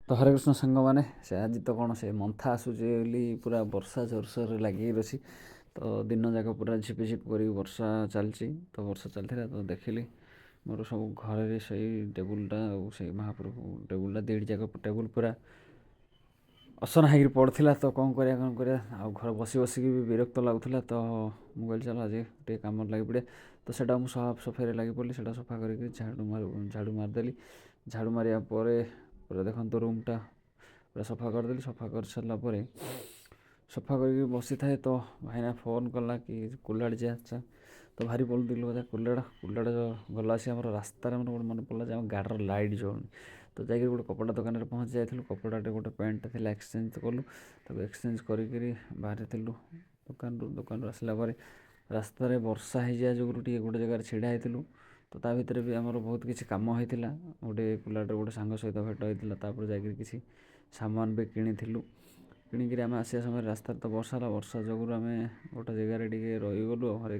ତ ହରେ କୃଷ୍ଣ ସାଙ୍ଗମାନେ, ସେ ଆଜି ତ କ'ଣ ସେ ମନ୍ଥା ଆସୁଛି ବୋଲି ପୁରା ବର୍ଷା ଜୋରସୋରରେ ଲାଗିକି ଅଛି। ତ ଦିନ ଯାକ ପୁରା ଝିପିଝିପି କରିକି ବର୍ଷା ଚାଲିଛି। ତ ବର୍ଷା ଚାଲିଥିଲା ତ ଦେଖିଲି ମୋର ସବୁ ଘରରେ ସେଇ ଟେବୁଲଟା ଆଉ ସେଇ ମହାପ୍ରଭୁ ଟେବୁଲଟା ଦୁଇଟି ଯାକ ଟେବୁଲ ପୁରା ଅସନା ହେଇକିରି ପଡ଼ିଥିଲା। ତ କ'ଣ କରିବା ଆଉ ଘରେ ବସି ବସିକି ବି ବିରକ୍ତ ଲାଗୁଥିଲା। ତ ମୁଁ କହିଲି ଚାଲ ଆଜି ଟିକେ କାମରେ ଲାଗି ପଡ଼ିଆ। ତ ସେଇଟା ମୁଁ ସଫାଇରେ ଲାଗି ପଡ଼ିଲି। ସେଇଟା ସଫା କରିକି ଝାଡ଼ୁ ମାରିଦେଲି। ଝାଡ଼ୁ ମାରିବା ପରେ ପୁରା ଦେଖନ୍ତୁ ରୁମ୍ଟା ପୁରା ସଫା କରିଦେଲି। ସଫା କରିସାରିଲା ପରେ ସଫା କରିକି ବସିଥାଏ ତ ଭାଇନା ଫୋନ୍ କଲା କି କୁଲାଡ଼ ଯିବା। ଆଚ୍ଛା, ତ ଭାରି ବୋଲୁଥିଲୁ କଥା କୁଲାଡ଼ ଗଲା ଆସି ଆମର ରାସ୍ତାରେ ମାନେ ଗୋଟେ ମନେ ପଡ଼ିଲା ଯେ ଆମ ଗାଡ଼ିର ଲାଇଟ୍ ଜଳୁନି। ତ ଯାଇକି ଗୋଟେ କପଡ଼ା ଦୋକାନରେ ପହଞ୍ଚି ଯାଇଥିଲୁ। କପଡ଼ାଟେ ଗୋଟେ ପ୍ୟାଣ୍ଟଟା ଥିଲା ଏକ୍ସଚେଞ୍ଜ କଲୁ। ତାକୁ ଏକ୍ସଚେଞ୍ଜ କରିକିରି ବାହାରିଥିଲୁ ଦୋକାନରୁ ଆସିଲା ପରେ ରାସ୍ତାରେ ବର୍ଷା ହେଇଯିବା ଯୋଗୁଁ ଟିକେ ଗୋଟେ ଜାଗାରେ ଛିଡ଼ା ହେଇଥିଲୁ। ତ ତା ଭିତରେ ବି ଆମର ବହୁତ କିଛି କାମ ହେଇଥିଲା। ଗୋଟେ କୁଲାଡ଼ର ଗୋଟେ ସାଙ୍ଗ ସହିତ ଭେଟ ହେଇଥିଲା। ତାପରେ ଯାଇକିରି କିଛି ସାମାନ ବି କିଣିଥିଲୁ। କିଣିକିରି ଆମେ ଆସିବା ସମୟରେ ରାସ୍ତାରେ ତ ବର୍ଷା ହେଲା। ବର୍ଷା ଯୋଗୁଁ ଆମେ ଗୋଟେ ଜାଗାରେ ଟିକେ ରହିଗଲୁ। ହରେ